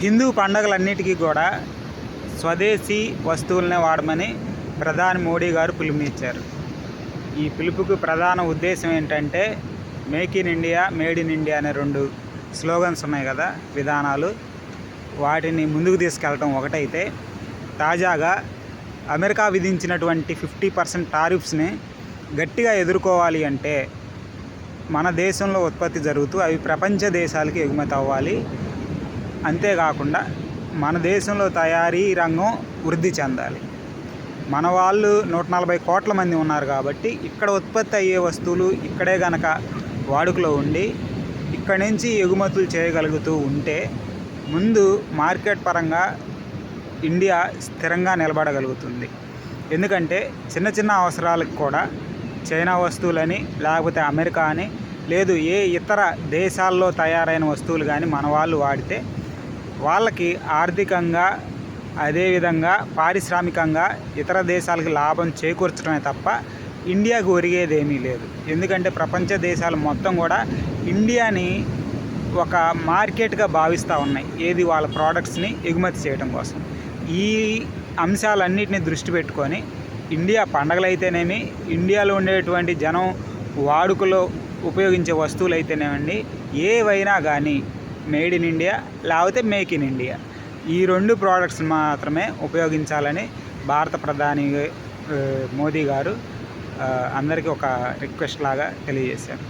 హిందూ పండగలన్నిటికీ కూడా స్వదేశీ వస్తువులనే వాడమని ప్రధాని మోడీ గారు పిలుపునిచ్చారు. ఈ పిలుపుకు ప్రధాన ఉద్దేశం ఏంటంటే make in India, made in India అనే 2 స్లోగన్స్ ఉన్నాయి కదా, విధానాలు. వాటిని ముందుకు తీసుకెళ్ళటం ఒకటైతే, తాజాగా అమెరికా విధించినటువంటి 50% టారిఫ్స్ని గట్టిగా ఎదుర్కోవాలి అంటే మన దేశంలో ఉత్పత్తి జరుగుతూ అవి ప్రపంచ దేశాలకి ఎగుమతి అవ్వాలి. అంతేకాకుండా మన దేశంలో తయారీ రంగం వృద్ధి చెందాలి. మన వాళ్ళు 140 కోట్ల మంది ఉన్నారు కాబట్టి ఇక్కడ ఉత్పత్తి అయ్యే వస్తువులు ఇక్కడే గనక వాడుకలో ఉండి ఇక్కడి నుంచి ఎగుమతులు చేయగలుగుతూ ఉంటే ముందు మార్కెట్ పరంగా ఇండియా స్థిరంగా నిలబడగలుగుతుంది. ఎందుకంటే చిన్న చిన్న అవసరాలకు కూడా చైనా వస్తువులని, లేకపోతే అమెరికా అని, లేదు ఏ ఇతర దేశాల్లో తయారైన వస్తువులు కానీ మన వాళ్ళు వాడితే వాళ్ళకి ఆర్థికంగా, అదేవిధంగా పారిశ్రామికంగా ఇతర దేశాలకు లాభం చేకూర్చడమే తప్ప ఇండియాకు ఒరిగేదేమీ లేదు. ఎందుకంటే ప్రపంచ దేశాలు మొత్తం కూడా ఇండియాని ఒక మార్కెట్గా భావిస్తూ ఉన్నాయి, ఏది వాళ్ళ ప్రోడక్ట్స్ని ఎగుమతి చేయడం కోసం. ఈ అంశాలన్నింటినీ దృష్టి పెట్టుకొని ఇండియా పండగలైతేనేమి, ఇండియాలో ఉండేటువంటి జనం వాడుకలో ఉపయోగించే వస్తువులు అయితేనేమండి, ఏవైనా కానీ మేడ్ ఇన్ ఇండియా లేకపోతే మేక్ ఇన్ ఇండియా, ఈ 2 ప్రోడక్ట్స్ మాత్రమే ఉపయోగించాలని భారత ప్రధాని మోదీ గారు అందరికీ ఒక రిక్వెస్ట్ లాగా తెలియజేశారు.